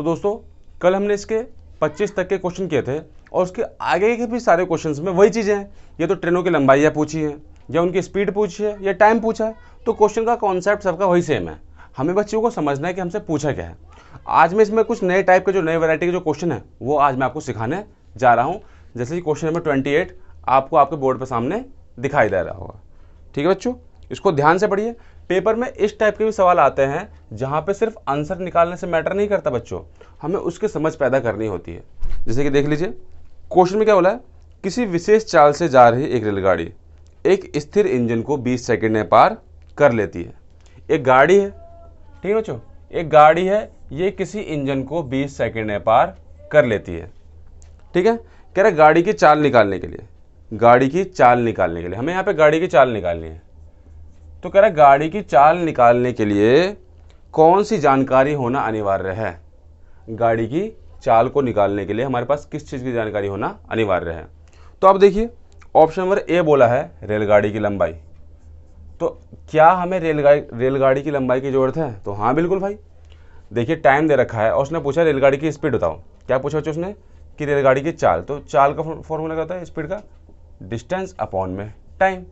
तो दोस्तों कल हमने इसके 25 तक के क्वेश्चन किए थे और उसके आगे के भी सारे क्वेश्चंस में वही चीज़ें हैं। ये तो ट्रेनों की लंबाइयाँ पूछी हैं या उनकी स्पीड पूछी है या टाइम पूछा है, तो क्वेश्चन का कॉन्सेप्ट सबका वही सेम है। हमें बच्चों को समझना है कि हमसे पूछा क्या है। आज मैं इसमें कुछ नए टाइप के जो नए वैरायटी के जो क्वेश्चन है वो आज मैं आपको सिखाने जा रहा हूँ। जैसे कि क्वेश्चन नंबर 28 आपको आपके बोर्ड पर सामने दिखाई दे रहा होगा। ठीक है बच्चों, इसको ध्यान से पढ़िए। पेपर में इस टाइप के भी सवाल आते हैं जहाँ पे सिर्फ आंसर निकालने से मैटर नहीं करता बच्चों, हमें उसकी समझ पैदा करनी होती है। जैसे कि देख लीजिए क्वेश्चन में क्या बोला है, किसी विशेष चाल से जा रही एक रेलगाड़ी एक स्थिर इंजन को 20 सेकंड में पार कर लेती है। एक गाड़ी है, ठीक है बच्चों, एक गाड़ी है, ये किसी इंजन को 20 सेकंड में पार कर लेती है। ठीक है, कह रहा है गाड़ी की चाल निकालने के लिए, गाड़ी की चाल निकालने के लिए हमें यहाँ पे गाड़ी की चाल निकालनी है। तो कह रहा है गाड़ी की चाल निकालने के लिए कौन सी जानकारी होना अनिवार्य है। गाड़ी की चाल को निकालने के लिए हमारे पास किस चीज़ की जानकारी होना अनिवार्य है। तो अब देखिए ऑप्शन नंबर ए बोला है रेलगाड़ी की लंबाई। तो क्या हमें रेलगाड़ी की लंबाई की ज़रूरत है? तो हाँ बिल्कुल भाई। देखिए टाइम दे रखा है और उसने पूछा रेलगाड़ी की स्पीड बताओ। क्या पूछा बच्चों उसने कि रेलगाड़ी की चाल। तो चाल का फॉर्मूला क्या होता है स्पीड का? डिस्टेंस अपॉन में टाइम।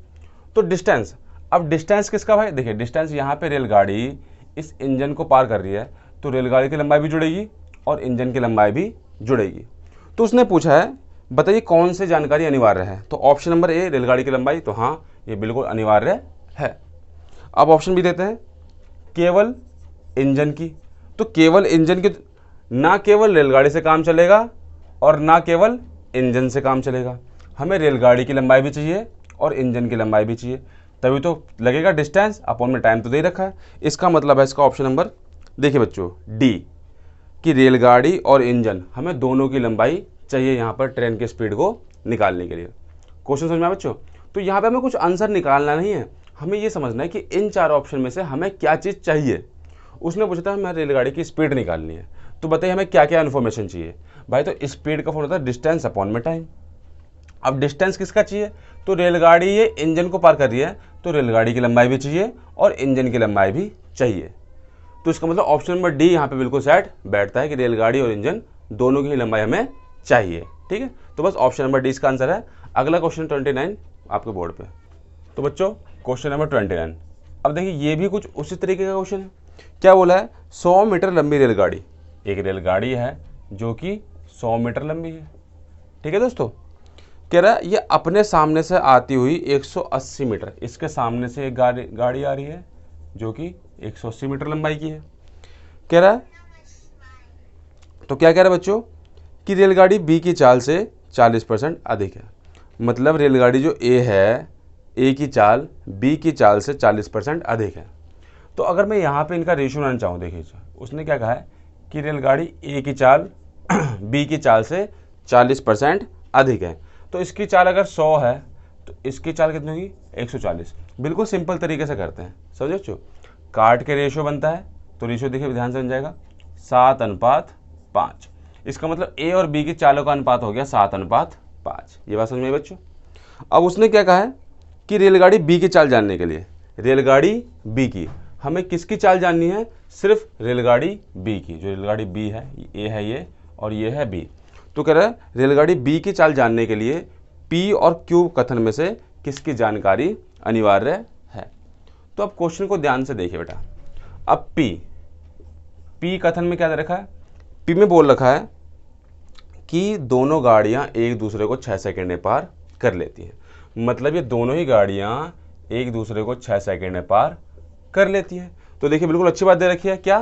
तो डिस्टेंस, अब डिस्टेंस किसका भाई? देखिए डिस्टेंस यहाँ पे रेलगाड़ी इस इंजन को पार कर रही है तो रेलगाड़ी की लंबाई भी जुड़ेगी और इंजन की लंबाई भी जुड़ेगी। तो उसने पूछा है बताइए कौन सी जानकारी अनिवार्य है। तो ऑप्शन नंबर ए रेलगाड़ी की लंबाई, तो हाँ ये बिल्कुल अनिवार्य है। अब ऑप्शन भी देते हैं केवल इंजन की। तो केवल इंजन की, ना केवल रेलगाड़ी से काम चलेगा और ना केवल इंजन से काम चलेगा, हमें रेलगाड़ी की लंबाई भी चाहिए और इंजन की लंबाई भी चाहिए, तभी तो लगेगा डिस्टेंस अपॉन में टाइम तो दे ही रखा है। इसका मतलब है इसका ऑप्शन नंबर देखिए बच्चों डी कि रेलगाड़ी और इंजन हमें दोनों की लंबाई चाहिए यहाँ पर ट्रेन की स्पीड को निकालने के लिए। क्वेश्चन समझ में आया बच्चों? तो यहाँ पे हमें कुछ आंसर निकालना नहीं है, हमें ये समझना है कि इन चार ऑप्शन में से हमें क्या चीज़ चाहिए। उसने पूछा था हमें रेलगाड़ी की स्पीड निकालनी है, तो बताइए हमें क्या क्या इन्फॉर्मेशन चाहिए भाई। तो स्पीड का फॉर्मूला था डिस्टेंस अपॉन में टाइम। अब डिस्टेंस किसका चाहिए? तो रेलगाड़ी ये इंजन को पार कर रही है तो रेलगाड़ी की लंबाई भी चाहिए और इंजन की लंबाई भी चाहिए। तो इसका मतलब ऑप्शन नंबर डी यहाँ पे बिल्कुल सेट बैठता है कि रेलगाड़ी और इंजन दोनों की लंबाई हमें चाहिए। ठीक है, तो बस ऑप्शन नंबर डी इसका आंसर है। अगला क्वेश्चन 29 आपके बोर्ड पे। तो बच्चों क्वेश्चन नंबर 29, अब देखिए ये भी कुछ उसी तरीके का क्वेश्चन है। क्या बोला है 100 मीटर लंबी रेलगाड़ी, एक रेलगाड़ी है जो कि 100 मीटर लंबी है। ठीक है दोस्तों, कह रहा है ये अपने सामने से आती हुई 180 मीटर, इसके सामने से एक गाड़ी आ रही है जो कि 180 मीटर लंबाई की है। कह रहा है, तो क्या कह रहा है बच्चों कि रेलगाड़ी बी की चाल से 40% अधिक है। मतलब रेलगाड़ी जो ए है, ए की चाल बी की चाल से 40% अधिक है। तो अगर मैं यहाँ पे इनका रेशियो बनाना चाहूँ, देखिए उसने क्या कहा है कि रेलगाड़ी ए की चाल बी की चाल से 40% अधिक है। तो इसकी चाल अगर 100 है तो इसकी चाल कितनी होगी? 140। बिल्कुल सिंपल तरीके से करते हैं, समझो बच्चों। काट के रेशियो बनता है, तो रेशियो देखिए ध्यान से बन जाएगा 7:5। इसका मतलब ए और बी की चालों का अनुपात हो गया 7:5। ये बात समझ में आई बच्चों? अब उसने क्या कहा है कि रेलगाड़ी बी की चाल जानने के लिए, रेलगाड़ी बी की, हमें किसकी चाल जाननी है? सिर्फ रेलगाड़ी बी की। जो रेलगाड़ी बी है, ए है ये और ये है बी। तो कह रहा है रेलगाड़ी बी की चाल जानने के लिए पी और क्यू कथन में से किसकी जानकारी अनिवार्य है। तो अब क्वेश्चन को ध्यान से देखिए बेटा। अब पी कथन में क्या दे रखा है? पी में बोल रखा है कि दोनों गाड़ियां एक दूसरे को 6 सेकंड में पार कर लेती हैं। मतलब ये दोनों ही गाड़ियां एक दूसरे को 6 सेकंड में पार कर लेती हैं। तो देखिए बिल्कुल अच्छी बात दे रखी है क्या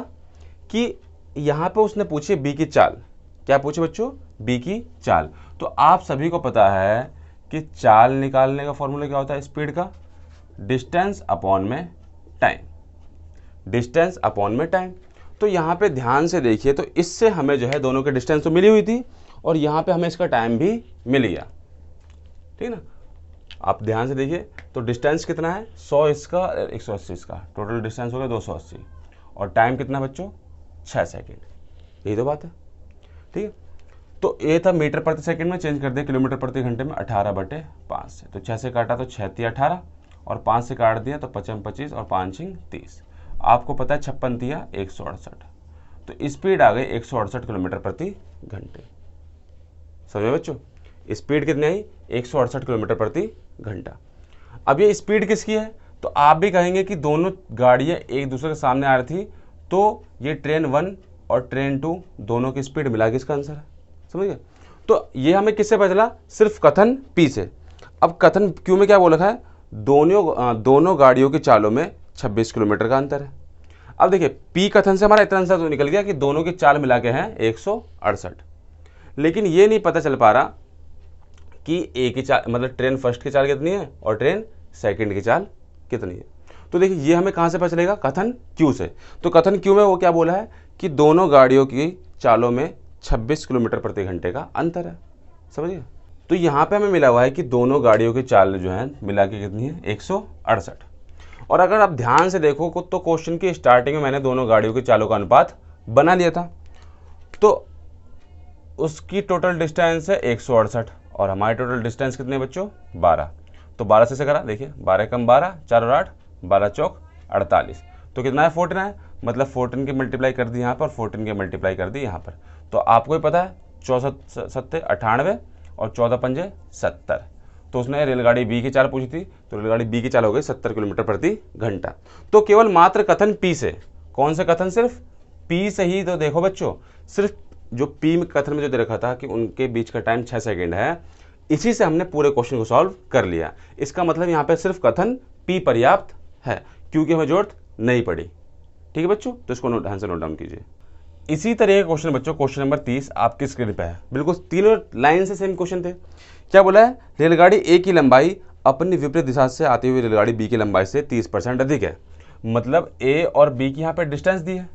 कि यहाँ पे उसने पूछी बी की चाल। क्या पूछे बच्चों? बी की चाल। तो आप सभी को पता है कि चाल निकालने का फॉर्मूला क्या होता है स्पीड का? डिस्टेंस अपॉन में टाइम, डिस्टेंस अपॉन में टाइम। तो यहाँ पे ध्यान से देखिए, तो इससे हमें जो है दोनों के डिस्टेंस तो मिली हुई थी और यहाँ पे हमें इसका टाइम भी मिल गया। ठीक है ना, आप ध्यान से देखिए। तो डिस्टेंस कितना है? 100 इसका 180 इसका, टोटल डिस्टेंस हो गया 280 और टाइम कितना बच्चों? 6 सेकेंड। यही तो बात है। ठीक है, तो ए था मीटर प्रति सेकंड में, चेंज कर दिया किलोमीटर प्रति घंटे में 18/5 से। तो 6 से काटा तो 6 × 18 और 5 से काट दिया तो 55 25 और 5 × 30। आपको पता है 56 × 168। तो स्पीड आ गई 168 किलोमीटर प्रति घंटे। समझे बच्चों, स्पीड कितनी आई? 168 किलोमीटर प्रति घंटा। अब ये स्पीड किसकी है? तो आप भी कहेंगे कि दोनों गाड़ियाँ एक दूसरे के सामने आ रही थी, तो ये ट्रेन 1 और ट्रेन 2 दोनों की स्पीड मिला के इसका आंसर है। समझ गए? तो ये हमें किससे पता चला? सिर्फ कथन पी से। अब कथन क्यू में क्या बोल रखा है? दोनों गाड़ियों की चालों में 26 किलोमीटर का अंतर है। अब देखिए, पी कथन से हमारा इतना आंसर तो निकल गया कि दोनों की चाल मिला के हैं 168, लेकिन ये नहीं पता चल पा रहा कि ए की चाल, मतलब ट्रेन फर्स्ट की चाल कितनी है और ट्रेन सेकंड की चाल कितनी है। तो देखिए, ये हमें कहाँ से पता चलेगा? कथन क्यू से। तो कथन क्यू में वो क्या बोला है कि दोनों गाड़ियों की चालों में 26 किलोमीटर प्रति घंटे का अंतर है। समझिए, तो यहाँ पे हमें मिला हुआ है कि दोनों गाड़ियों की चाल जो है मिला के कितनी है? 168। और अगर आप ध्यान से देखो तो क्वेश्चन की स्टार्टिंग में मैंने दोनों गाड़ियों की चालों का अनुपात बना लिया था, तो उसकी टोटल डिस्टेंस है 168 और हमारी टोटल डिस्टेंस कितने बच्चों? 12। तो 12 से करा, देखिए 12 कम 12, 4 और 8, 12 चौक 48, तो कितना है? 14 है। मतलब 14 की मल्टीप्लाई कर दी यहाँ पर, 14 की मल्टीप्लाई कर दी यहाँ पर। तो आपको ही पता है 64 सत्ते 98 और 14 पंजे 70। तो उसने रेलगाड़ी बी की चाल पूछी थी, तो रेलगाड़ी बी की चाल हो गई 70 किलोमीटर प्रति घंटा। तो केवल मात्र कथन पी से, कौन से कथन? सिर्फ पी से ही। तो देखो बच्चों, सिर्फ जो पी में कथन में जो दे रखा था कि उनके बीच का टाइम 6 सेकेंड है, इसी से हमने पूरे क्वेश्चन को सॉल्व कर लिया। इसका मतलब यहाँ पे सिर्फ कथन पी पर्याप्त है, क्योंकि हमें जरूरत नहीं पड़ी। ठीक है बच्चों, तो इसको ध्यान से नोट डाउन कीजिए। इसी तरह का क्वेश्चन बच्चों, क्वेश्चन नंबर 30 आपकी स्क्रीन पे है। बिल्कुल तीनों लाइन से सेम क्वेश्चन थे। क्या बोला है? रेलगाड़ी ए की लंबाई अपनी विपरीत दिशा से आती हुई रेलगाड़ी बी की लंबाई से 30% अधिक है। मतलब ए और बी की यहाँ पे डिस्टेंस दी है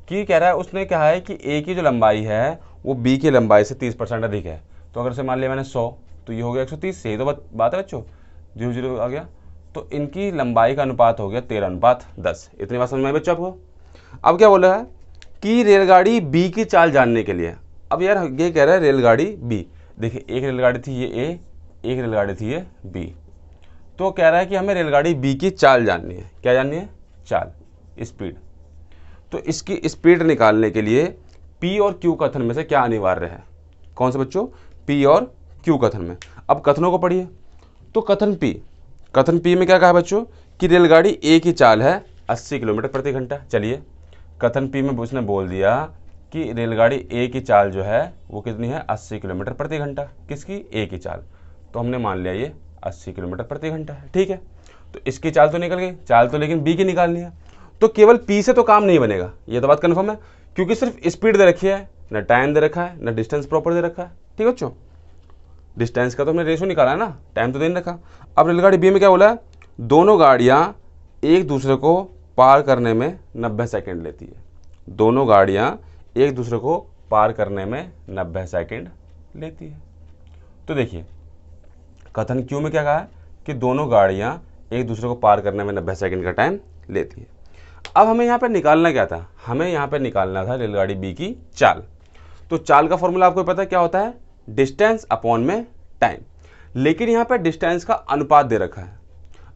कि कह रहा है, उसने कहा है कि ए की जो लंबाई है वो बी की लंबाई से 30% अधिक है। तो अगर से मान लिया मैंने 100, तो ये हो गया 130 से। ये तो बात है बच्चों, 0 0 आ गया। तो इनकी लंबाई का अनुपात हो गया 13:10। इतनी बात समझ में आई बच्चों आपको? अब क्या बोला है कि रेलगाड़ी बी की चाल जानने के लिए। अब यार ये कह रहा है रेलगाड़ी बी, देखिए एक रेलगाड़ी थी ये ए, एक रेलगाड़ी थी ये बी। तो कह रहा है कि हमें रेलगाड़ी बी की चाल जाननी है। क्या जाननी है? चाल, स्पीड। तो इसकी स्पीड निकालने के लिए पी और क्यू कथन में से क्या अनिवार्य है? कौन से बच्चों? पी और क्यू कथन में। अब कथनों को पढ़िए। तो कथन पी में क्या कहा बच्चों कि रेलगाड़ी ए की चाल है 80 किलोमीटर प्रति घंटा। चलिए, कथन पी में उसने बोल दिया कि रेलगाड़ी ए की चाल जो है वो कितनी है? 80 किलोमीटर प्रति घंटा। किसकी? ए की चाल। तो हमने मान लिया ये 80 किलोमीटर प्रति घंटा है। ठीक है, तो इसकी चाल तो निकल गई, चाल तो लेकिन बी की निकालनी है। तो केवल पी से तो काम नहीं बनेगा, ये तो बात कन्फर्म है, क्योंकि सिर्फ स्पीड दे रखी है, न टाइम दे रखा है, न डिस्टेंस प्रॉपर दे रखा है। ठीक है बच्चों, डिस्टेंस का तो हमने रेशो निकाला है ना, टाइम तो दे नहीं रखा। अब रेलगाड़ी बी में क्या बोला है? दोनों गाड़ियाँ एक दूसरे को पार करने में 90 सेकेंड लेती है। दोनों गाड़ियाँ एक दूसरे को पार करने में 90 सेकेंड लेती है। तो देखिए, कथन क्यू में क्या कहा है कि दोनों गाड़ियाँ एक दूसरे को पार करने में 90 सेकेंड का टाइम लेती है। अब हमें यहाँ पर निकालना क्या था? हमें यहाँ पर निकालना था रेलगाड़ी बी की चाल। तो चाल का फॉर्मूला आपको पता है क्या होता है? डिस्टेंस अपॉन में टाइम। लेकिन यहाँ पर डिस्टेंस का अनुपात दे रखा है।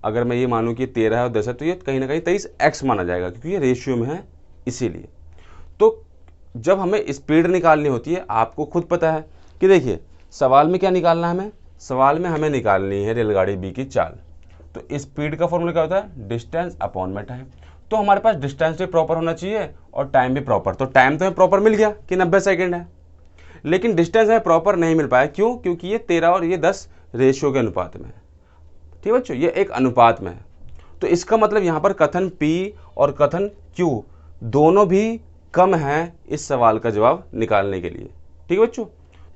अगर मैं ये मानूँ कि 13 है और 10 है, तो ये कहीं ना कहीं 23x माना जाएगा, क्योंकि ये रेशियो में है इसीलिए। तो जब हमें स्पीड निकालनी होती है, आपको खुद पता है कि देखिए सवाल में क्या निकालना है हमें? सवाल में हमें निकालनी है रेलगाड़ी बी की चाल। तो स्पीड का फॉर्मूला क्या होता है? डिस्टेंस अपॉन में टाइम। तो हमारे पास डिस्टेंस भी प्रॉपर होना चाहिए और टाइम भी प्रॉपर। तो टाइम तो हमें प्रॉपर मिल गया कि 90 सेकेंड है, लेकिन डिस्टेंस हमें प्रॉपर नहीं मिल पाया। क्यों? क्योंकि ये 13 और ये 10 रेशियो के अनुपात में है। ठीक है बच्चों, ये एक अनुपात में है। तो इसका मतलब यहाँ पर कथन पी और कथन क्यू दोनों भी कम है इस सवाल का जवाब निकालने के लिए। ठीक है बच्चों,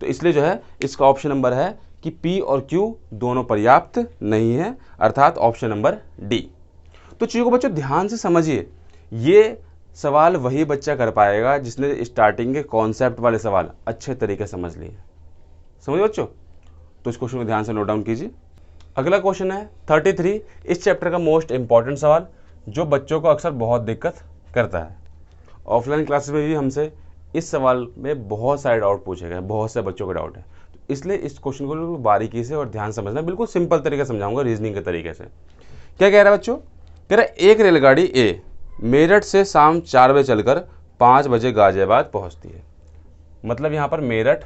तो इसलिए जो है इसका ऑप्शन नंबर है कि पी और क्यू दोनों पर्याप्त नहीं है, अर्थात ऑप्शन नंबर डी। तो चीज़ों को बच्चों ध्यान से समझिए, ये सवाल वही बच्चा कर पाएगा जिसने स्टार्टिंग के कॉन्सेप्ट वाले सवाल अच्छे तरीके से समझ लिए। समझ बच्चों? तो इस क्वेश्चन को ध्यान से नोट डाउन कीजिए। अगला क्वेश्चन है 33, इस चैप्टर का मोस्ट इंपॉर्टेंट सवाल जो बच्चों को अक्सर बहुत दिक्कत करता है। ऑफलाइन क्लासेस में भी हमसे इस सवाल में बहुत सारे डाउट पूछे गए, बहुत से बच्चों के डाउट है। तो इसलिए इस क्वेश्चन को बारीकी से और ध्यान समझना, बिल्कुल सिंपल तरीके से समझाऊंगा, रीजनिंग के तरीके से। क्या कह रहा है बच्चों? कह रहा है एक रेलगाड़ी ए मेरठ से शाम 4 बजे चलकर 5 बजे गाजियाबाद पहुंचती है। मतलब यहाँ पर मेरठ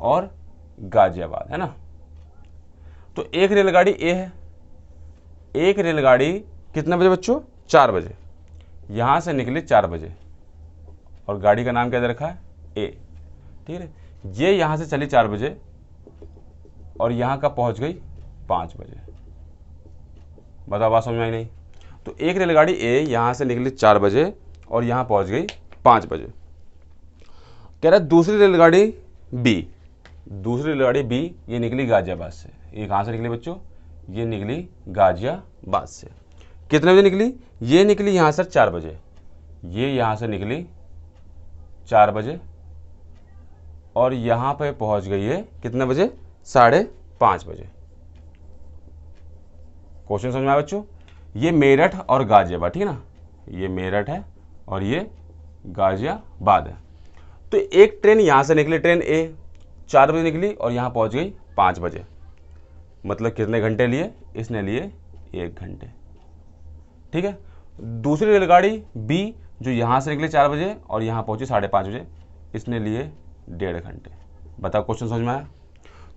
और गाजियाबाद है ना। तो एक रेलगाड़ी ए है, एक रेलगाड़ी कितने बजे बच्चों? 4 बजे, यहाँ से निकली 4 बजे और गाड़ी का नाम क्या दे रखा है? ए। ठीक है, ये यहाँ से चली 4 बजे और यहाँ का पहुँच गई 5 बजे। बताओ बात समझ में आई नहीं? तो एक रेलगाड़ी ए यहाँ से निकली 4 बजे और यहाँ पहुँच गई 5 बजे। कह रहा दूसरी रेलगाड़ी बी, दूसरी रेलगाड़ी बी ये निकली गाजियाबाद से। ये कहाँ से निकली बच्चों? ये निकली गाजियाबाद से। कितने बजे निकली? ये निकली यहाँ से 4 बजे, ये यहाँ से निकली 4 बजे और यहाँ पे पहुँच गई है कितने बजे? 5:30 बजे। क्वेश्चन समझ में आया बच्चों? ये मेरठ और गाजियाबाद, ठीक है ना, ये मेरठ है और ये गाजियाबाद है। तो एक ट्रेन यहाँ से निकली, ट्रेन ए 4 बजे निकली और यहाँ पहुँच गई 5 बजे। मतलब कितने घंटे लिए? इसने लिए 1 घंटे। ठीक है, दूसरी रेलगाड़ी बी जो यहाँ से निकली 4 बजे और यहाँ पहुँची 5:30 बजे, इसने लिए 1.5 घंटे। बताओ क्वेश्चन समझ में आया?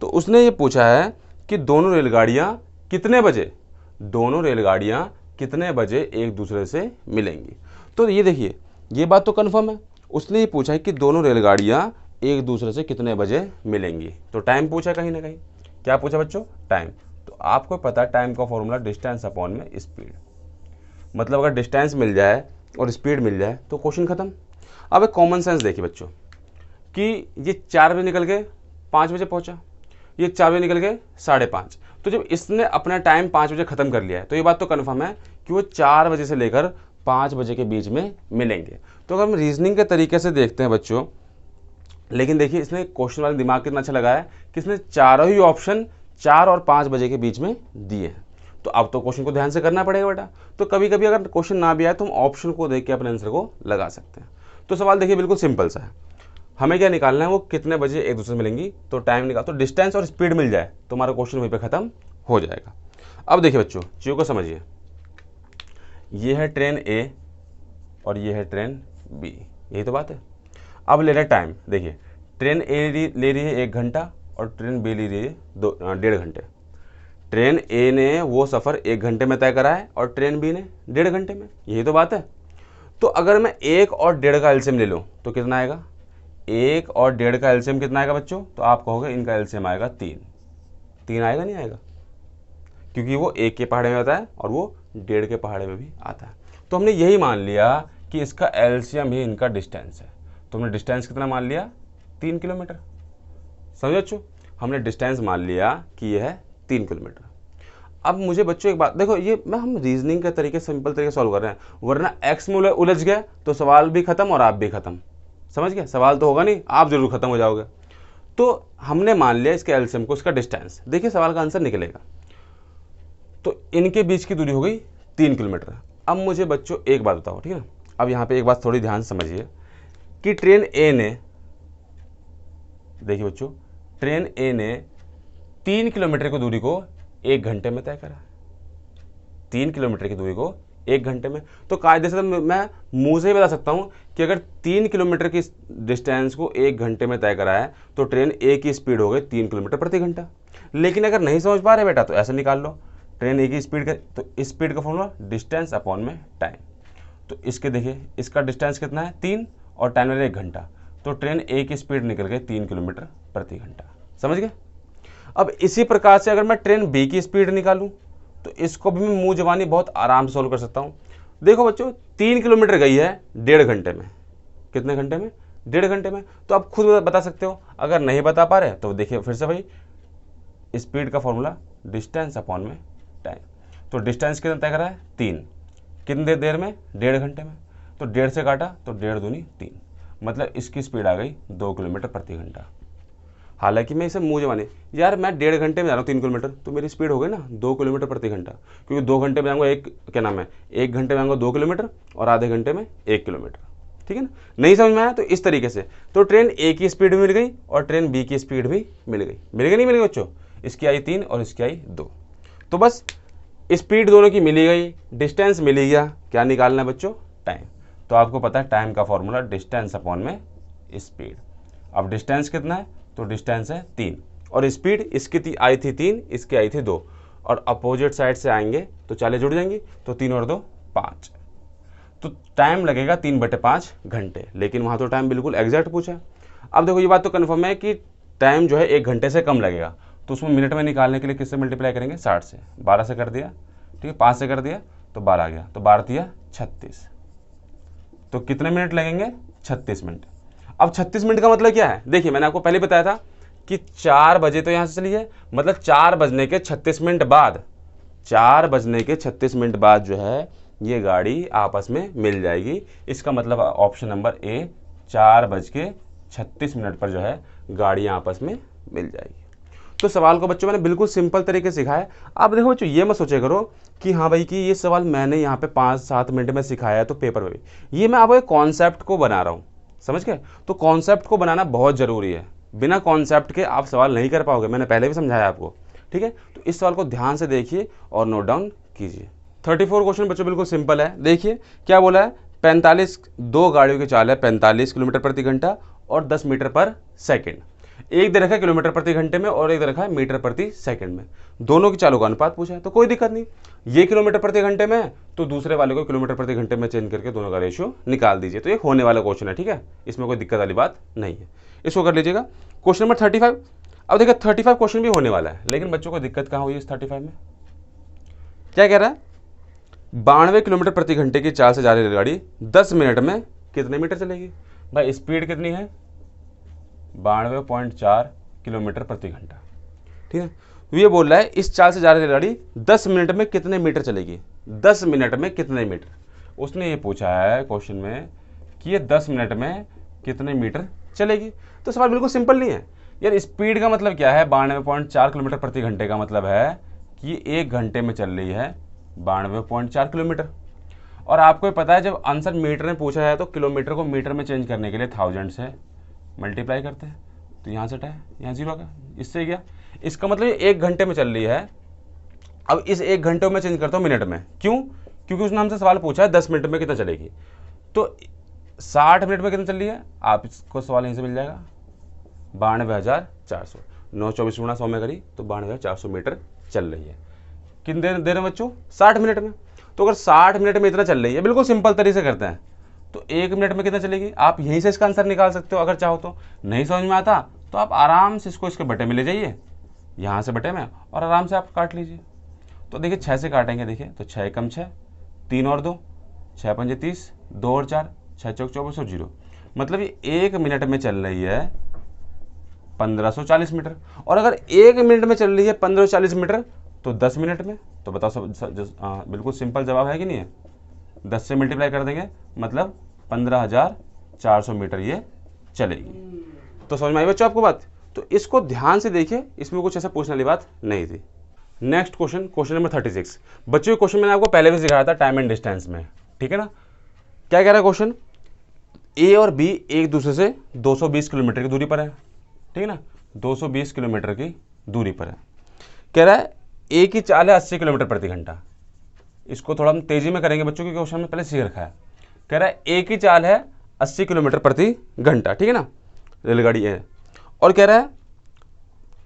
तो उसने ये पूछा है कि दोनों रेलगाड़ियाँ कितने बजे, दोनों रेलगाड़ियाँ कितने बजे एक दूसरे से मिलेंगी। तो ये देखिए, ये बात तो कन्फर्म है, उसने ये पूछा है कि दोनों रेलगाड़ियाँ एक दूसरे से कितने बजे मिलेंगी। तो टाइम पूछा कहीं ना कहीं। क्या पूछा बच्चों? टाइम। तो आपको पता है टाइम का फॉर्मूला डिस्टेंस अपॉन में स्पीड। मतलब अगर डिस्टेंस मिल जाए और स्पीड मिल जाए तो क्वेश्चन खत्म। अब एक कॉमन सेंस देखिए बच्चों कि ये 4 बजे निकल के 5 बजे पहुंचा, ये 4 बजे निकल के 5:30। तो जब इसने अपना टाइम 5 बजे ख़त्म कर लिया है तो ये बात तो कन्फर्म है कि वो 4 बजे से लेकर 5 बजे के बीच में मिलेंगे। तो अगर हम रीजनिंग के तरीके से देखते हैं बच्चों, लेकिन देखिए इसने क्वेश्चन वाला दिमाग कितना अच्छा लगाया कि इसने चारों ही ऑप्शन 4 और 5 बजे के बीच में दिए हैं। तो अब तो क्वेश्चन को ध्यान से करना पड़ेगा बेटा। तो कभी कभी अगर क्वेश्चन ना भी आए तो हम ऑप्शन को देख के अपने आंसर को लगा सकते हैं। तो सवाल देखिए बिल्कुल सिंपल सा है, हमें क्या निकालना है? वो कितने बजे एक दूसरे से मिलेंगी। तो टाइम निकाल, तो डिस्टेंस और स्पीड मिल जाए तो हमारा क्वेश्चन वहीं पे खत्म हो जाएगा। अब देखिए बच्चों चीज़ों को समझिए, ये है ट्रेन ए और ये है ट्रेन बी, यही तो बात है। अब ले रहा है टाइम। देखिए ट्रेन ए ले रही है 1 घंटा और ट्रेन बी ले रही है 1.5 घंटे। ट्रेन ए ने वो सफ़र 1 घंटे में तय करा है और ट्रेन बी ने 1.5 घंटे में, यही तो बात है। तो अगर मैं 1 और 1.5 का एलसीएम ले लूँ तो कितना आएगा? 1 और 1.5 का एलसीएम कितना आएगा बच्चों? तो आप कहोगे इनका एलसीएम आएगा 3 आएगा, नहीं आएगा? क्योंकि वो 1 के पहाड़े में आता है और वो 1.5 के पहाड़े में भी आता है। तो हमने यही मान लिया कि इसका एलसीएम ही इनका डिस्टेंस है। तो हमने डिस्टेंस कितना मान लिया? 3 किलोमीटर। समझो बच्चों, हमने डिस्टेंस मान लिया कि यह है 3 किलोमीटर। अब मुझे बच्चों एक बात देखो, ये हम रीजनिंग के तरीके सिंपल तरीके सॉल्व कर रहे हैं, वरना एक्स में उलझ गए तो सवाल भी खत्म और आप भी खत्म। समझ गए? सवाल तो होगा नहीं, आप जरूर खत्म हो जाओगे। तो हमने मान लिया इसके एलसीएम को, इसका डिस्टेंस। देखिए सवाल का आंसर निकलेगा। तो इनके बीच की दूरी हो गई 3 किलोमीटर। अब मुझे बच्चों एक बात बताओ, ठीक है ना, अब यहाँ पे एक बात थोड़ी ध्यान से समझिए कि ट्रेन ए ने, देखिए बच्चों, ट्रेन ए ने 3 किलोमीटर की दूरी को 1 घंटे में तय करा। 3 किलोमीटर की दूरी को 1 घंटे में। तो कायदे से तो मैं मुंह से ही बता सकता हूँ कि अगर 3 किलोमीटर की डिस्टेंस को 1 घंटे में तय करा है तो ट्रेन ए की स्पीड हो गई 3 किलोमीटर प्रति घंटा। लेकिन अगर नहीं समझ पा रहे बेटा तो ऐसे निकाल लो, ट्रेन ए की स्पीड का, तो स्पीड का फॉर्मूला डिस्टेंस अपॉन में टाइम। तो इसके देखिए इसका डिस्टेंस कितना है? 3 और टाइम लगा 1 घंटा। तो ट्रेन ए की स्पीड निकल गई 3 किलोमीटर प्रति घंटा। समझ गए? अब इसी प्रकार से अगर मैं ट्रेन बी की स्पीड निकालूं तो इसको भी मैं मुंह जबानी बहुत आराम से सोल्व कर सकता हूं। देखो बच्चों 3 किलोमीटर गई है 1.5 घंटे में। कितने घंटे में? 1.5 घंटे में। तो आप खुद बता सकते हो। अगर नहीं बता पा रहे तो देखिए फिर से भाई, स्पीड का फॉर्मूला डिस्टेंस अपॉन में टाइम। तो डिस्टेंस कितना तय करा है? 3। कितने देर में? 1.5 घंटे में। तो 1.5 से काटा तो 1.5 दूनी 3, मतलब इसकी स्पीड आ गई 2 किलोमीटर प्रति घंटा। हालांकि मैं इसे मुंह जमाने, यार मैं 1.5 घंटे में जा रहा हूँ 3 किलोमीटर, तो मेरी स्पीड हो गई ना 2 किलोमीटर प्रति घंटा, क्योंकि 2 घंटे में जाऊँगा 1 घंटे में जाऊँगा 2 किलोमीटर और आधे घंटे में 1 किलोमीटर। ठीक है ना? नहीं समझ में आया तो इस तरीके से तो ट्रेन ए की स्पीड भी मिल गई और ट्रेन बी की स्पीड भी मिल गई। मिल गई नहीं मिल गई बच्चों? इसकी आई 3 और इसकी आई 2। तो बस स्पीड दोनों की मिली गई, डिस्टेंस मिली गया, क्या निकालना है बच्चों? टाइम। तो आपको पता है टाइम का फॉर्मूला डिस्टेंस अपॉन में स्पीड। अब डिस्टेंस कितना है, तो डिस्टेंस है 3 और स्पीड इसकी आई थी 3, इसकी आई थी 2 और अपोजिट साइड से आएंगे तो 40 जुड़ जाएंगी, तो 3 और 2 5, तो टाइम लगेगा 3/5 घंटे। लेकिन वहाँ तो टाइम बिल्कुल एग्जैक्ट पूछा है। अब देखो ये बात तो कन्फर्म है कि टाइम जो है 1 घंटे से कम लगेगा, तो उसमें मिनट में निकालने के लिए किससे मल्टीप्लाई करेंगे, 60 से। 12 से कर दिया, ठीक है, 5 से कर दिया तो 12 आ गया, तो 12 दिया 36, तो कितने मिनट लगेंगे, 36 मिनट। अब 36 मिनट का मतलब क्या है, देखिए मैंने आपको पहले बताया था कि 4 बजे तो यहाँ से चली है, मतलब 4 बजने के 36 मिनट बाद, 4 बजने के 36 मिनट बाद जो है ये गाड़ी आपस में मिल जाएगी। इसका मतलब ऑप्शन नंबर ए, 4:36 पर जो है गाड़ी आपस में मिल जाएगी। तो सवाल को बच्चों मैंने बिल्कुल सिंपल तरीके से सिखाया। आप देखो बच्चों ये मत सोचे करो कि हाँ भाई कि ये सवाल मैंने यहाँ पे 5-7 मिनट में सिखाया है तो पेपर में भी, ये मैं आपको एक कॉन्सेप्ट को बना रहा हूँ, समझ गए। तो कॉन्सेप्ट को बनाना बहुत ज़रूरी है, बिना कॉन्सेप्ट के आप सवाल नहीं कर पाओगे, मैंने पहले भी समझाया आपको, ठीक है। तो इस सवाल को ध्यान से देखिए और नोट डाउन कीजिए। 34 क्वेश्चन बच्चों बिल्कुल सिंपल है। देखिए क्या बोला है, 45 दो गाड़ियों की चाल है 45 किलोमीटर प्रति घंटा और 10 मीटर पर सेकेंड। एक दे रखा है किलोमीटर प्रति घंटे में और एक दे रखा है मीटर प्रति सेकंड में, दोनों की चालों का अनुपात पूछा है, तो कोई दिक्कत नहीं। ये किलोमीटर प्रति घंटे में है तो दूसरे वाले को किलोमीटर प्रति घंटे में चेंज करके दोनों का रेशियो निकाल दीजिए। तो ये होने वाला क्वेश्चन है, ठीक है, इसमें कोई दिक्कत वाली बात नहीं है, इसको कर लीजिएगा। Question number 35। अब देखिए 35 क्वेश्चन भी होने वाला है, लेकिन बच्चों को दिक्कत कहाँ हुई इस 35 में, क्या कह रहा है, 92 किलोमीटर प्रति घंटे की चाल से जा रही रेलगाड़ी 10 मिनट में कितने मीटर चलेगी। भाई स्पीड कितनी है, 92.4 किलोमीटर प्रति घंटा, ठीक है। तो ये बोल रहा है इस चाल से जा रही रेलगाड़ी 10 मिनट में कितने मीटर चलेगी, 10 मिनट में कितने मीटर। उसने ये पूछा है क्वेश्चन में कि ये 10 मिनट में कितने मीटर चलेगी। तो सवाल बिल्कुल सिंपल नहीं है यार। स्पीड का मतलब क्या है, 92.4 किलोमीटर प्रति घंटे का मतलब है कि 1 घंटे में चल रही है 92.4 किलोमीटर। और आपको पता है जब आंसर मीटर में पूछा है तो किलोमीटर को मीटर में चेंज करने के लिए 1000 से मल्टीप्लाई करते हैं, तो यहाँ से हटा है, यहाँ 0 का, इससे गया। इसका मतलब 1 घंटे में चल रही है। अब इस 1 घंटे में चेंज करता हूँ मिनट में, क्यों, क्योंकि उसने हमसे सवाल पूछा है 10 मिनट में कितना चलेगी, तो 60 मिनट में कितना चल रही है, आप इसको सवाल यहीं से मिल जाएगा 92,400, 9 24 गुणा 100 में करी तो 92,400 मीटर चल रही है। कितनी देर रहे बच्चों, 60 मिनट में। तो अगर 60 मिनट में इतना चल रही है, बिल्कुल सिंपल तरीके से करते हैं, तो 1 मिनट में कितना चलेगी, आप यहीं से इसका आंसर निकाल सकते हो अगर चाहो तो। नहीं समझ में आता तो आप आराम से इसको इसके बटे में ले जाइए, यहाँ से बटे में, और आराम से आप काट लीजिए। तो देखिए 6 से काटेंगे, देखिए तो 6 एकम 6, 3 और 2, 6 पंजे 30, 2 और 4, 6 चौक 24 और 0, मतलब ये 1 मिनट में चल रही है 1540 मीटर। और अगर 1 मिनट में चल रही है 1540 मीटर तो 10 मिनट में, तो बताओ बिल्कुल सिंपल जवाब है कि नहीं है। 10 से मल्टीप्लाई कर देंगे मतलब 15,400 मीटर ये चलेगी। तो समझ में आई बच्चों आपको बात। तो इसको ध्यान से देखिए, इसमें कुछ ऐसा पूछने वाली बात नहीं थी। Next question, question number 36। बच्चों ये क्वेश्चन मैंने आपको पहले भी सिखाया था टाइम एंड डिस्टेंस में, ठीक है ना। क्या कह रहा है क्वेश्चन, ए और बी एक दूसरे से 220 किलोमीटर की दूरी पर है, ठीक है ना, 220 किलोमीटर की दूरी पर है। कह रहा है ए की चाल है 80 किलोमीटर प्रति घंटा। इसको थोड़ा हम तेजी में करेंगे बच्चों, क्योंकि क्वेश्चन में पहले सीख रखा है। कह रहा है ए की चाल है 80 किलोमीटर प्रति घंटा, ठीक है ना, रेलगाड़ी है। और कह रहा है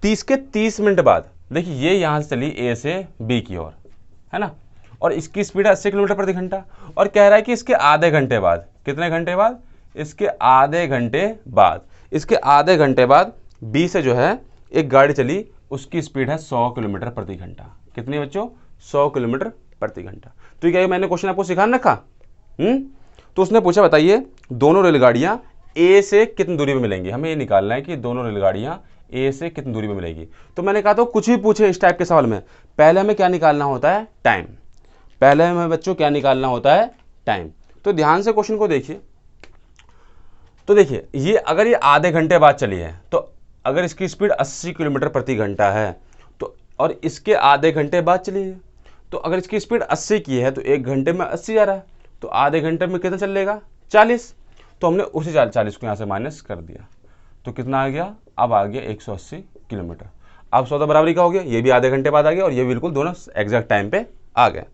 30 मिनट बाद, देखिए ये यहाँ से चली ए से बी की ओर, है ना, और इसकी स्पीड है 80 किलोमीटर प्रति घंटा। और कह रहा है कि इसके आधे घंटे बाद, कितने घंटे बाद, इसके आधे घंटे बाद, इसके आधे घंटे बाद बी से जो है एक गाड़ी चली, उसकी स्पीड है 100 किलोमीटर प्रति घंटा। कितनी बच्चों, 100 किलोमीटर प्रति घंटा। तो क्या मैंने क्वेश्चन आपको सिखाने रखा। तो उसने पूछा बताइए दोनों रेलगाड़ियां ए से कितनी दूरी पे मिलेंगी। हमें ये निकालना है कि दोनों रेलगाड़ियां ए से कितनी दूरी पे मिलेगी। तो मैंने कहा तो कुछ भी पूछे इस टाइप के सवाल में, पहले हमें क्या निकालना होता है, टाइम। पहले हमें बच्चों क्या निकालना होता है, टाइम। तो ध्यान से क्वेश्चन को देखिए। तो देखिए ये अगर ये आधे घंटे बाद चली है, तो अगर इसकी स्पीड 80 किलोमीटर प्रति घंटा है तो, और इसके आधे घंटे बाद चली है, तो अगर इसकी स्पीड 80 की है तो 1 घंटे में 80 आ रहा है, तो आधे घंटे में कितना चलेगा, 40। तो हमने उसी 40 को यहाँ से माइनस कर दिया, तो कितना आ गया, अब आ गया 180 किलोमीटर। अब 100 बराबरी का हो गया, ये भी आधे घंटे बाद आ गया और ये बिल्कुल दोनों एग्जैक्ट टाइम पे आ गए।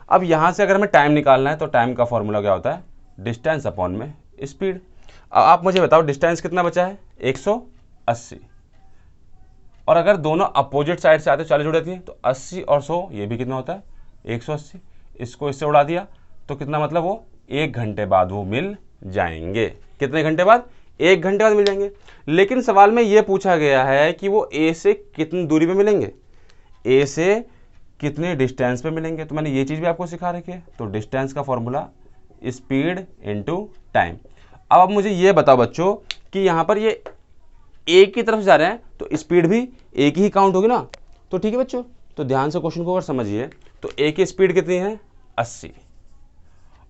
अब यहाँ से अगर हमें टाइम निकालना है तो टाइम का फॉर्मूला क्या होता है, डिस्टेंस अपॉन में स्पीड। अब आप मुझे बताओ डिस्टेंस कितना बचा है 180, और अगर दोनों अपोजिट साइड से आते 40 उड़ जाती है तो 80 और 100 ये भी कितना होता है 180। इसको इससे उड़ा दिया तो कितना, मतलब वो 1 घंटे बाद वो मिल जाएंगे। कितने घंटे बाद? 1 घंटे बाद मिल जाएंगे। लेकिन सवाल में ये पूछा गया है कि वो ए से कितनी दूरी पे मिलेंगे, ए से कितने डिस्टेंस पे मिलेंगे। तो मैंने ये चीज़ भी आपको सिखा रखी है। तो डिस्टेंस का फॉर्मूला स्पीड इनटू टाइम। अब आप मुझे ये बताओ बच्चों कि यहाँ पर ये एक की तरफ जा रहे हैं तो स्पीड भी एक ही काउंट होगी ना। तो ठीक है बच्चों, तो ध्यान से क्वेश्चन को अगर समझिए तो ए की स्पीड कितनी है 80,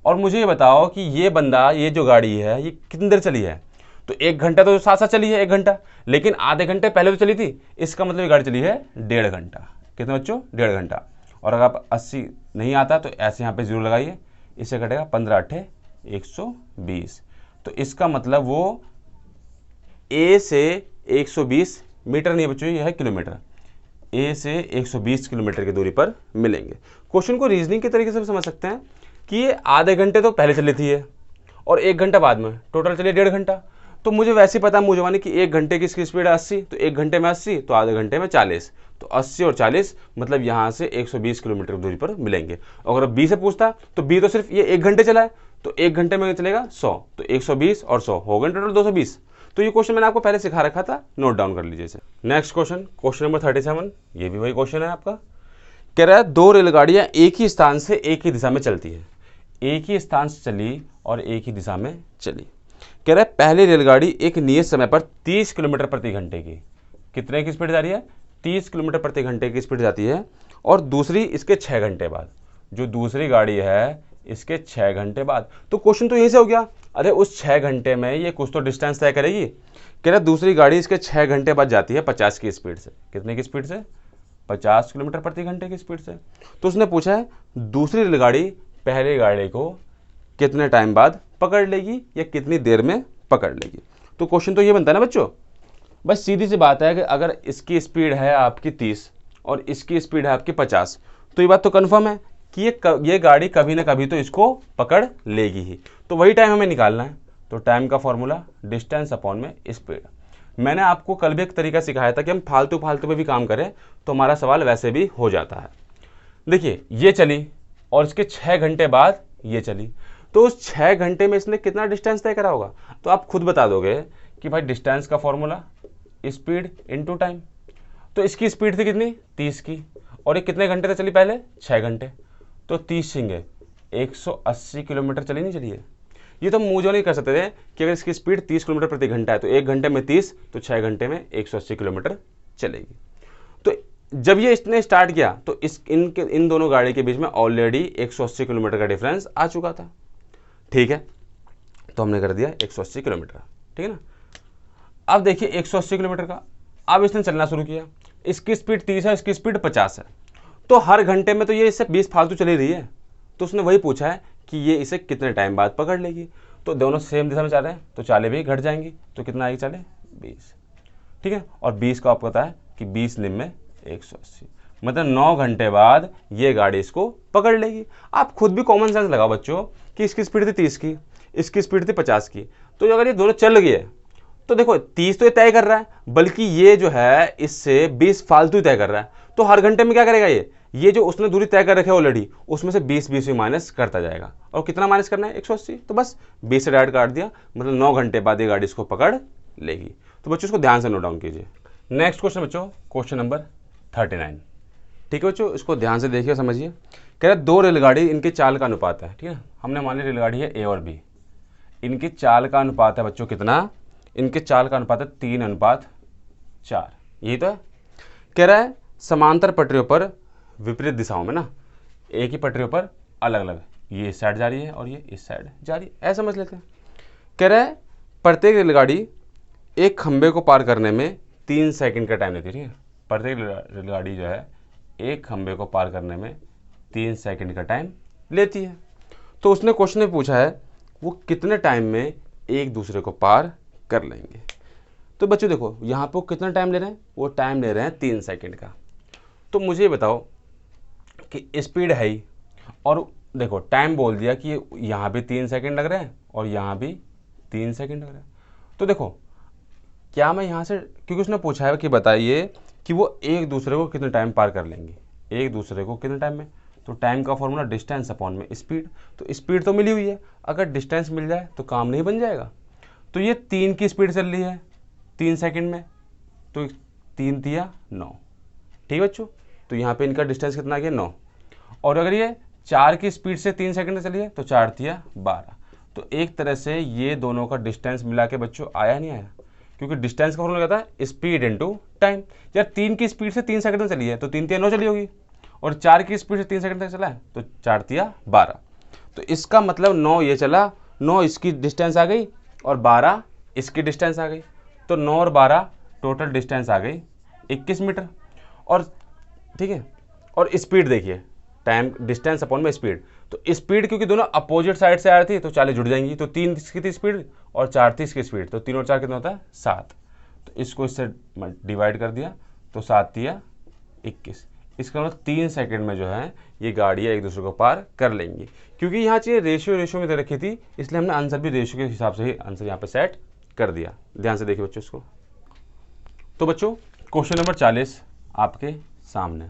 और मुझे ये बताओ कि ये बंदा, ये जो गाड़ी है ये कितनी देर चली है। तो 1 घंटा तो साथ साथ चली है 1 घंटा, लेकिन आधे घंटे पहले तो चली थी, इसका मतलब ये गाड़ी चली है 1.5 घंटा। कितना बच्चों? 1.5 घंटा। और अगर आप 80 नहीं आता तो ऐसे यहाँ पे जीरो लगाइए, इससे कटेगा 15 8 120। तो इसका मतलब वो ए से 120 मीटर नहीं है बच्चों, ये है किलोमीटर। ए से 120 किलोमीटर की दूरी पर मिलेंगे। क्वेश्चन को रीजनिंग के तरीके से भी समझ सकते हैं कि ये आधे घंटे तो पहले चली थी और 1 घंटा बाद में, टोटल चलिए 1.5 घंटा। तो मुझे वैसे ही पता है मुझे कि 1 घंटे की इसकी स्पीड है 80, तो 1 घंटे में 80 तो आधे घंटे में 40, तो 80 और 40 मतलब यहाँ से 120 किलोमीटर की दूरी पर मिलेंगे। अगर बी से पूछता तो बी तो सिर्फ ये 1 घंटे चला है, तो 1 घंटे में चलेगा 100, तो 120 और 100 हो गए टोटल 220। तो ये क्वेश्चन मैंने आपको पहले सिखा रखा था, नोट डाउन कर लीजिए इसे। नेक्स्ट क्वेश्चन, क्वेश्चन नंबर 37, ये भी वही क्वेश्चन है आपका। कह रहा है 2 रेलगाड़ियां एक ही स्थान से एक ही दिशा में चलती है, एक ही स्थान से चली और एक ही दिशा में चली। कह रहा है पहली रेलगाड़ी एक नियत समय पर 30 किलोमीटर प्रति घंटे की, कितने की स्पीड जा रही है 30 किलोमीटर प्रति घंटे की स्पीड जाती है, और दूसरी इसके 6 घंटे बाद। जो दूसरी गाड़ी है इसके 6 घंटे बाद। तो क्वेश्चन तो यहीं से हो गया, अरे उस 6 घंटे में ये कुछ तो डिस्टेंस तय करेगी। कह रहा दूसरी गाड़ी इसके 6 घंटे बाद जाती है 50 की स्पीड से। कितने की स्पीड से? 50 किलोमीटर प्रति घंटे की स्पीड से। तो उसने पूछा है दूसरी रेलगाड़ी पहली गाड़ी को कितने टाइम बाद पकड़ लेगी या कितनी देर में पकड़ लेगी। तो क्वेश्चन तो ये बनता है ना बच्चों, बस सीधी सी बात है कि अगर इसकी स्पीड है आपकी 30 और इसकी स्पीड है आपकी 50, तो ये बात तो कन्फर्म है कि ये गाड़ी कभी ना कभी तो इसको पकड़ लेगी ही। तो वही टाइम हमें निकालना है। तो टाइम का फॉर्मूला डिस्टेंस अपॉन में स्पीड। मैंने आपको कल भी एक तरीका सिखाया था कि हम फालतू पे भी काम करें तो हमारा सवाल वैसे भी हो जाता है। देखिए ये चली और इसके 6 घंटे बाद ये चली, तो उस 6 घंटे में इसने कितना डिस्टेंस तय करा होगा। तो आप खुद बता दोगे कि भाई डिस्टेंस का फॉर्मूला स्पीड इनटू टाइम। तो इसकी स्पीड थी कितनी 30 की, और ये कितने घंटे तक चली पहले 6 घंटे, तो 30 सिंगे 180 किलोमीटर चली नहीं चली है। ये तो मुझे नहीं कर सकते थे कि अगर इसकी स्पीड 30 किलोमीटर प्रति घंटा है तो 1 घंटे में 30 तो 6 घंटे में 180 किलोमीटर चलेगी। तो जब ये इसने स्टार्ट किया तो इन दोनों गाड़ी के बीच में ऑलरेडी 180 किलोमीटर का डिफरेंस आ चुका था। ठीक है, तो हमने कर दिया 180 किलोमीटर। ठीक है ना। अब देखिए 180 किलोमीटर का, अब इसने चलना शुरू किया, इसकी स्पीड 30 है, इसकी स्पीड 50 है, तो हर घंटे में तो ये इससे 20 फालतू चली रही है। तो उसने वही पूछा है कि ये इसे कितने टाइम बाद पकड़ लेगी। तो दोनों सेम दिशा में चल रहे हैं तो 40 भी घट जाएंगी, तो कितना आएगी 40 20। ठीक है, और 20 को आपको पता है कि 20 निम में 180, मतलब 9 घंटे बाद ये गाड़ी इसको पकड़ लेगी। आप खुद भी कॉमन सेंस लगाओ बच्चों कि इसकी स्पीड थी 30 की, इसकी स्पीड थी 50 की, तो अगर ये दोनों चल गए तो देखो 30 तो ये तय कर रहा है, बल्कि ये जो है इससे 20 फालतू तय कर रहा है। तो हर घंटे में क्या करेगा ये जो उसने दूरी तय कर रखी है ऑलरेडी, उसमें से 20 भी माइनस करता जाएगा। और कितना माइनस करना है 180, तो बस 20 से डायरेक्ट काट दिया, मतलब 9 घंटे बाद ये गाड़ी इसको पकड़ लेगी। तो बच्चों इसको ध्यान से नोट डाउन कीजिए। नेक्स्ट क्वेश्चन बच्चों, क्वेश्चन नंबर 39। ठीक है बच्चों, इसको ध्यान से देखिए समझिए। कह रहे 2 रेलगाड़ी इनके चाल का अनुपात है। ठीक है, हमने मान ली रेलगाड़ी है ए और बी, इनकी चाल का अनुपात है बच्चों कितना, इनके चाल का अनुपात है 3:4। यही तो है। कह रहा है समांतर पटरियों पर विपरीत दिशाओं में ना, एक ही पटरियों पर अलग अलग, ये इस साइड जा रही है और ये इस साइड जा रही है, ऐसा समझ लेते हैं। कह रहा है प्रत्येक रेलगाड़ी एक खंबे को पार करने में 3 सेकंड का टाइम लेती है। ठीक है, प्रत्येक रेलगाड़ी जो है एक खंबे को पार करने में 3 सेकंड का टाइम लेती है। तो उसने क्वेश्चन में पूछा है वो कितने टाइम में एक दूसरे को पार कर लेंगे। तो बच्चों देखो यहाँ पे वो कितना टाइम ले रहे हैं, वो टाइम ले रहे हैं 3 सेकंड का। तो मुझे बताओ कि स्पीड है ही और देखो टाइम बोल दिया कि यहाँ भी 3 सेकंड लग रहे हैं और यहाँ भी 3 सेकंड लग रहे हैं। तो देखो क्या मैं यहाँ से, क्योंकि उसने पूछा है कि बताइए कि वो एक दूसरे को कितने टाइम पार कर लेंगे, एक दूसरे को कितने टाइम में। तो टाइम का फॉर्मूला डिस्टेंस अपॉन में स्पीड। तो स्पीड तो मिली हुई है, अगर डिस्टेंस मिल जाए तो काम नहीं बन जाएगा। तो ये 3 की स्पीड चल रही है 3 सेकंड में, तो 3 तिया 9, ठीक है बच्चों। तो यहाँ पे इनका डिस्टेंस कितना आ गया 9। और अगर ये 4 की स्पीड से 3 सेकंड में चली है तो 4 तिया 12। तो एक तरह से ये दोनों का डिस्टेंस मिला के बच्चों आया नहीं आया, क्योंकि डिस्टेंस का फॉर्मूला कहता है स्पीड इनटू टाइम। यार 3 की स्पीड से 3 सेकंड में चली है तो 3 तिया 9 चली होगी, और 4 की स्पीड से 3 सेकंड तक चला है तो 4 तिया 12। तो इसका मतलब 9 ये चला, 9 इसकी डिस्टेंस आ गई और 12 इसकी डिस्टेंस आ गई। तो 9 और 12 टोटल डिस्टेंस आ गई 21 मीटर। और ठीक है, और स्पीड देखिए, टाइम डिस्टेंस अपॉन में स्पीड। तो स्पीड क्योंकि दोनों अपोजिट साइड से आ रही थी तो 40 जुड़ जाएंगी। तो 3 की थी स्पीड और 4 थी इसकी स्पीड, तो 3 और 4 कितना होता है 7। तो इसको इससे डिवाइड कर दिया तो 7 तिया 21। इसका मतलब 3 सेकंड में जो है ये गाड़ियाँ एक दूसरे को पार कर लेंगी। क्योंकि यहाँ चीज़ें रेशियो में दे रखी थी, इसलिए हमने आंसर भी रेशियो के हिसाब से ही आंसर यहाँ पे सेट कर दिया। ध्यान से देखिए बच्चों इसको। तो बच्चों क्वेश्चन नंबर 40 आपके सामने।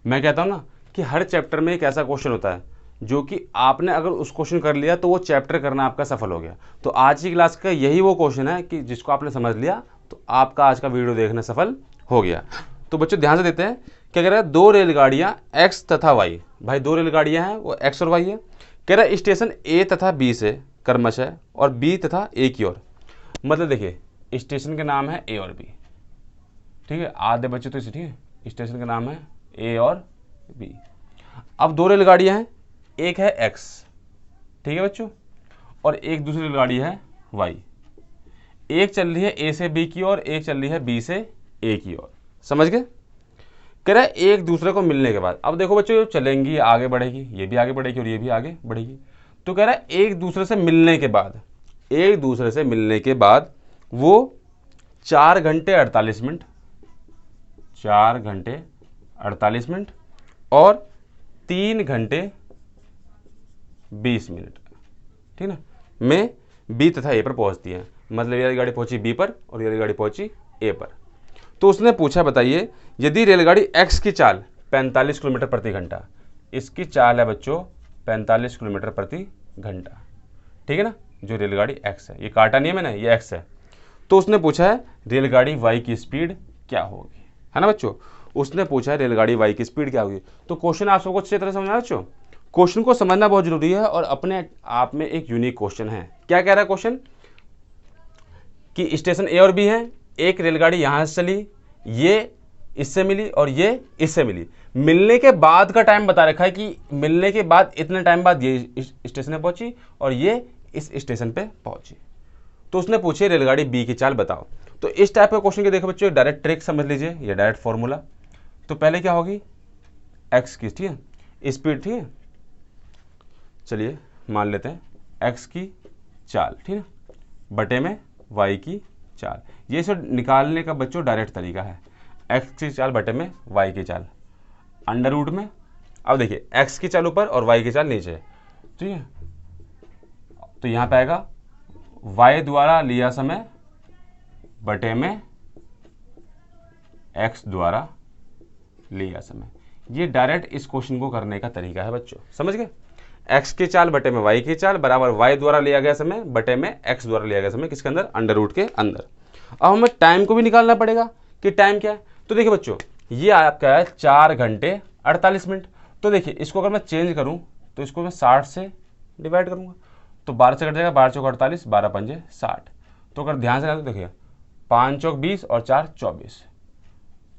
मैं कहता हूँ ना कि हर चैप्टर में एक ऐसा क्वेश्चन होता है जो कि आपने अगर उस क्वेश्चन कर लिया तो वो चैप्टर करना आपका सफल हो गया। तो आज की क्लास का यही वो क्वेश्चन है कि जिसको आपने समझ लिया तो आपका आज का वीडियो देखना सफल हो गया। तो बच्चों ध्यान से देते हैं क्या कह रहा है, 2 रेलगाड़ियाँ एक्स तथा वाई, भाई 2 रेलगाड़ियाँ हैं वो एक्स और वाई है। कह रहा है स्टेशन ए तथा बी से क्रमशः और बी तथा ए की ओर। मतलब देखिए स्टेशन के नाम है ए और बी, ठीक है, आधे बच्चे तो इसे, ठीक है, स्टेशन का नाम है ए और बी। अब 2 रेलगाड़ियाँ हैं, एक है एक्स, ठीक है बच्चों, और एक दूसरी रेलगाड़ी है वाई। एक चल रही है ए से बी की ओर, एक चल रही है बी से ए की ओर। समझ गए। कह रहा है एक दूसरे को मिलने के बाद, अब देखो बच्चों ये चलेंगी आगे बढ़ेगी, ये भी आगे बढ़ेगी और ये भी आगे बढ़ेगी। तो कह रहा है एक दूसरे से मिलने के बाद, एक दूसरे से मिलने के बाद वो 4 घंटे 48 मिनट, 4 घंटे 48 मिनट और 3 घंटे 20 मिनट, ठीक ना, में बी तथा ए पर पहुंचती है। मतलब ये गाड़ी पहुंची बी पर और ये गाड़ी पहुंची ए पर। तो उसने पूछा बताइए यदि रेलगाड़ी एक्स की चाल 45 किलोमीटर प्रति घंटा, इसकी चाल है बच्चों 45 किलोमीटर प्रति घंटा, ठीक है ना, जो रेलगाड़ी एक्स है, ये काटा नहीं है मैंने, ये एक्स है। तो उसने पूछा है रेलगाड़ी वाई की स्पीड क्या होगी, है ना बच्चों। उसने पूछा है रेलगाड़ी वाई की स्पीड क्या होगी। तो क्वेश्चन आप सबको अच्छी तरह समझना है बच्चों, क्वेश्चन को समझना बहुत जरूरी है और अपने आप में एक यूनिक क्वेश्चन है। क्या कह रहा है क्वेश्चन कि स्टेशन ए और बी है, एक रेलगाड़ी यहाँ से चली, ये इससे मिली और ये इससे मिली, मिलने के बाद का टाइम बता रखा है कि मिलने के बाद इतने टाइम बाद ये इस स्टेशन पे पहुंची और ये इस स्टेशन पे पहुंची। तो उसने पूछे रेलगाड़ी बी की चाल बताओ। तो इस टाइप का क्वेश्चन के देखो बच्चों, डायरेक्ट ट्रिक समझ लीजिए, ये डायरेक्ट फॉर्मूला। तो पहले क्या होगी एक्स की, ठीक है, स्पीड, ठीक है, चलिए मान लेते हैं एक्स की चाल, ठीक है, बटे में वाई की चाल। ये सब निकालने का बच्चों डायरेक्ट तरीका है, एक्स की चाल बटे में वाई की चाल अंडर रूट में। अब देखिए एक्स की चाल ऊपर और वाई की चाल नीचे, ठीक है। तो यहाँ पे आएगा वाई द्वारा लिया समय बटे में एक्स द्वारा लिया समय। ये डायरेक्ट इस क्वेश्चन को करने का तरीका है बच्चों, समझ गए। एक्स की चाल बटे में वाई की चाल बराबर वाई द्वारा लिया गया समय बटे में एक्स द्वारा लिया गया समय, किसके अंदर, अंडर रूट के अंदर। अब हमें टाइम को भी निकालना पड़ेगा कि टाइम क्या है। तो देखिए बच्चों ये आपका है 4 घंटे 48 मिनट। तो देखिए इसको अगर मैं चेंज करूं तो इसको मैं 60 से डिवाइड करूंगा तो 12 से कट जाएगा, 12 चौक 48, 12 पंजे 60। तो अगर ध्यान से देखिए 5 चौक 20 और 4 24,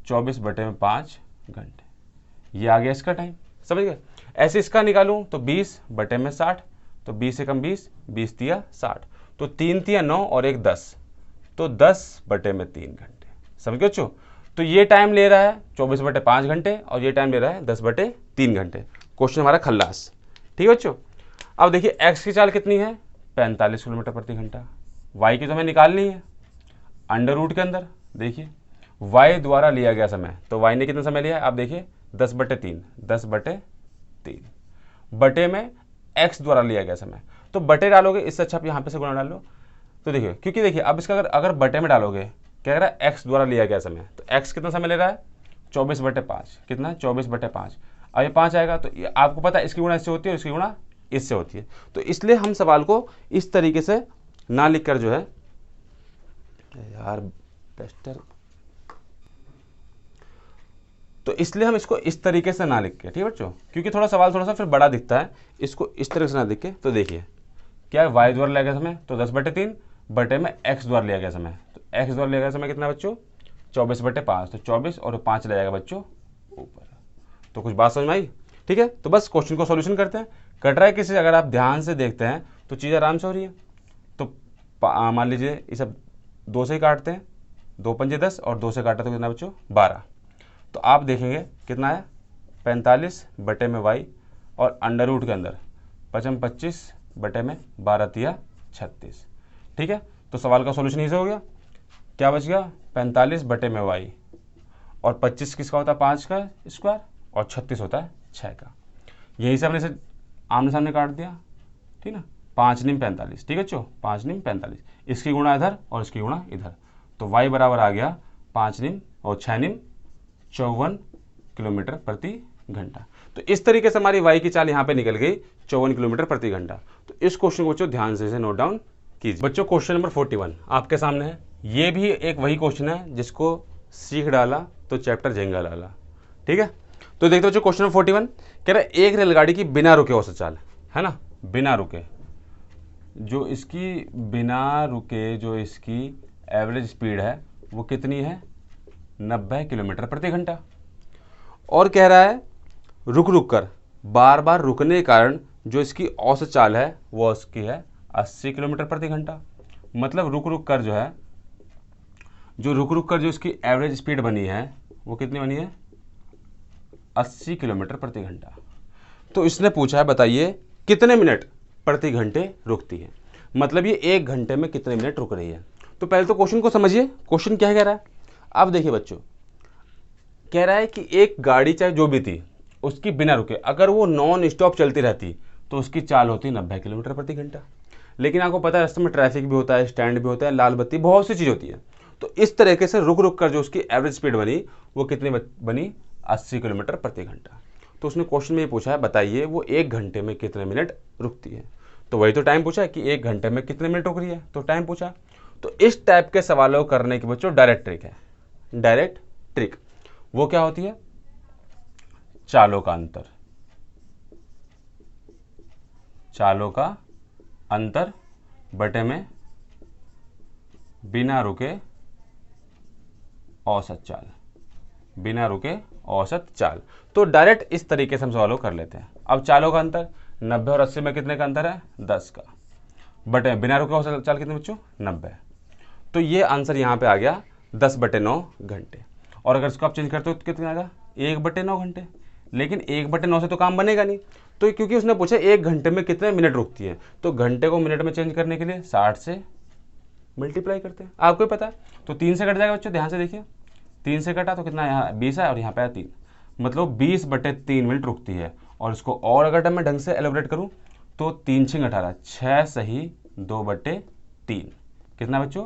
24 बटे में 5 घंटे, ये आ गया इसका टाइम, समझ गए। ऐसे इसका निकालूं तो 20 बटे में 60, तो 20 से कम 20, 20 तिया 60, तो 3 तिया 9 और 1 10, तो 10 बटे में 3 घंटे, समझ गए बच्चों। तो ये टाइम ले रहा है 24 बटे 5 घंटे और ये टाइम ले रहा है 10 बटे 3 घंटे। क्वेश्चन हमारा खल्लास, ठीक है बच्चों। अब देखिए एक्स की चाल कितनी है 45 किलोमीटर प्रति घंटा, वाई की तो हमें निकालनी है अंडर रूट के अंदर। देखिए वाई द्वारा लिया गया समय, तो वाई ने कितना समय लिया है आप देखिए 10 बटे 3, 10 बटे 3 बटे में x द्वारा लिया गया समय। तो बटे डालोगे, इससे अच्छा आप यहाँ पे से गुणा डाल लो। तो देखिए, क्योंकि देखिए अब इसका अगर बटे में डालोगे, क्या कह रहा है, x द्वारा लिया गया समय, तो x कितना समय ले रहा है, 24/5। कितना, 24/5। अब ये 5 आएगा, तो ये आपको पता है इसकी गुणा इससे होती है और इसकी गुणा इससे होती है। तो इसलिए हम सवाल को इस तरीके से ना लिखकर जो है, यार टेस्टर, तो इसलिए हम इसको इस तरीके से ना लिख के, ठीक है बच्चों, क्योंकि थोड़ा सवाल थोड़ा सा फिर बड़ा दिखता है, इसको इस तरीके से ना लिख के। तो देखिए क्या है, y द्वारा लिया गया समय तो 10/3 बटे में x द्वारा लिया गया समय, तो x द्वारा लिया गया समय कितना बच्चों, 24/5। तो 24 और 5 ले जाएगा बच्चों ऊपर। तो कुछ बात समझ में आई, ठीक है। तो बस क्वेश्चन को सॉल्यूशन करते हैं। कट रहा है किसी, अगर आप ध्यान से देखते हैं तो चीज़ आराम से हो रही है। तो मान लीजिए ये सब 2 से ही काटते हैं, 2 पंजे 10 और 2 से काटा तो कितना बच्चों, 12। तो आप देखेंगे कितना है, 45 बटे में y और अंडर रूट के अंदर 25 बटे में 12 तिया 36। ठीक है, तो सवाल का सॉल्यूशन इसे हो गया। क्या बच गया, 45 बटे में y और 25 किसका होता है, 5 का स्क्वायर, और 36 होता है 6 का। यही से हमने इसे आमने सामने काट दिया, ठीक ना, 5 निम 45। ठीक है बच्चों, 5 निम 45, इसकी गुणा इधर और इसकी गुणा इधर, तो y बराबर आ गया 5 निम और 6 निम 54 किलोमीटर प्रति घंटा। तो इस तरीके से हमारी y की चाल यहाँ पे निकल गई 54 किलोमीटर प्रति घंटा। तो इस क्वेश्चन को बच्चों ध्यान से नोट डाउन कीजिए। बच्चों क्वेश्चन नंबर 41 आपके सामने है। ये भी एक वही क्वेश्चन है जिसको सीख डाला तो चैप्टर झेंगा डाला। ठीक है, तो देखते बच्चों क्वेश्चन नंबर 41 कह रहा है एक रेलगाड़ी की बिना रुके औसत चाल, है ना, बिना रुके जो इसकी एवरेज स्पीड है वो कितनी है, 90 किलोमीटर प्रति घंटा। और कह रहा है रुक रुक कर बार बार रुकने के कारण जो इसकी औसत चाल है वो उसकी है 80 किलोमीटर प्रति घंटा। मतलब रुक रुक कर जो इसकी एवरेज स्पीड बनी है वो कितनी बनी है, 80 किलोमीटर प्रति घंटा। तो इसने पूछा है बताइए कितने मिनट प्रति घंटे रुकती है, मतलब ये 1 घंटे में कितने मिनट रुक रही है। तो पहले तो क्वेश्चन को समझिए, क्वेश्चन क्या कह रहा है। अब देखिए बच्चों, कह रहा है कि एक गाड़ी चाहे जो भी थी उसकी बिना रुके अगर वो नॉन स्टॉप चलती रहती तो उसकी चाल होती 90 किलोमीटर प्रति घंटा। लेकिन आपको पता है रास्ते में ट्रैफिक भी होता है, स्टैंड भी होता है, लाल बत्ती, बहुत सी चीज़ होती है। तो इस तरीके से रुक रुक कर जो उसकी एवरेज स्पीड बनी वो कितनी बनी, 80 किलोमीटर प्रति घंटा। तो उसने क्वेश्चन में ये पूछा है बताइए वो 1 घंटे में कितने मिनट रुकती है। तो वही तो टाइम पूछा है कि 1 घंटे में कितने मिनट रुक रही है, तो टाइम पूछा। तो इस टाइप के सवालों को करने की बच्चों डायरेक्ट ट्रिक है। डायरेक्ट ट्रिक वो क्या होती है, चालों का अंतर, चालों का अंतर बटे में बिना रुके औसत चाल, बिना रुके औसत चाल। तो डायरेक्ट इस तरीके से हम सवालों कर लेते हैं। अब चालों का अंतर 90 और 80 में कितने का अंतर है, 10 का, बटे बिना रुके औसत चाल कितने बच्चों, 90। तो ये आंसर यहाँ पे आ गया 10/9 घंटे। और अगर इसको आप चेंज करते हो तो कितना आएगा, 1/9 घंटे। लेकिन 1/9 से तो काम बनेगा नहीं, तो क्योंकि उसने पूछा 1 घंटे में कितने मिनट रुकती है, तो घंटे को मिनट में चेंज करने के लिए 60 से मल्टीप्लाई करते हैं, आपको ही पता है। तो 3 से कट जाएगा बच्चों, ध्यान से देखिए, 3 से कटा तो कितना, यहाँ 20 है और यहाँ पे है 3, मतलब 20/3 मिनट रुकती है। और इसको और अगर मैं ढंग से एलोबरेट करूँ तो 3 6 18, 6 सही 2/3, कितना बच्चों,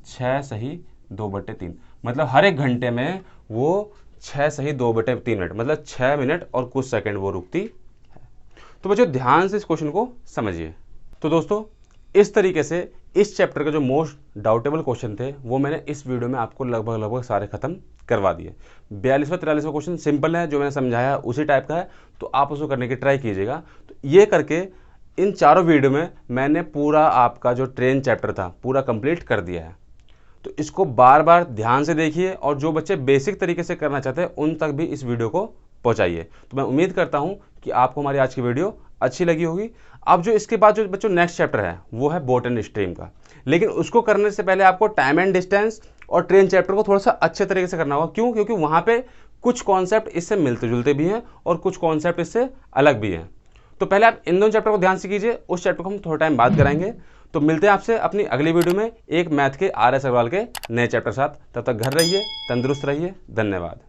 6 सही 2/3, मतलब हर एक घंटे में वो 6 सही 2/3 मिनट, मतलब 6 मिनट और कुछ सेकंड वो रुकती है। तो बच्चों ध्यान से इस क्वेश्चन को समझिए। तो दोस्तों इस तरीके से इस चैप्टर के जो मोस्ट डाउटेबल क्वेश्चन थे वो मैंने इस वीडियो में आपको लगभग सारे खत्म करवा दिए। 42वां 43वां क्वेश्चन सिंपल है, जो मैंने समझाया उसी टाइप का है, तो आप उसको करने की ट्राई कीजिएगा। तो ये करके इन चारों वीडियो में मैंने पूरा आपका जो ट्रेन चैप्टर था पूरा कंप्लीट कर दिया है। तो इसको बार बार ध्यान से देखिए, और जो बच्चे बेसिक तरीके से करना चाहते हैं उन तक भी इस वीडियो को पहुंचाइए। तो मैं उम्मीद करता हूं कि आपको हमारी आज की वीडियो अच्छी लगी होगी। अब जो इसके बाद जो बच्चों नेक्स्ट चैप्टर है वो है बोट एंड स्ट्रीम का, लेकिन उसको करने से पहले आपको टाइम एंड डिस्टेंस और ट्रेन चैप्टर को थोड़ा सा अच्छे तरीके से करना होगा। क्यों, क्योंकि वहाँ पे कुछ कॉन्सेप्ट इससे मिलते जुलते भी हैं और कुछ कॉन्सेप्ट इससे अलग भी हैं। तो पहले आप इन दोनों चैप्टर को ध्यान से कीजिए, उस चैप्टर को हम थोड़ा टाइम बाद कराएंगे। तो मिलते हैं आपसे अपनी अगली वीडियो में एक मैथ के RS अग्रवाल के नए चैप्टर साथ। तब तक घर रहिए, तंदुरुस्त रहिए, धन्यवाद।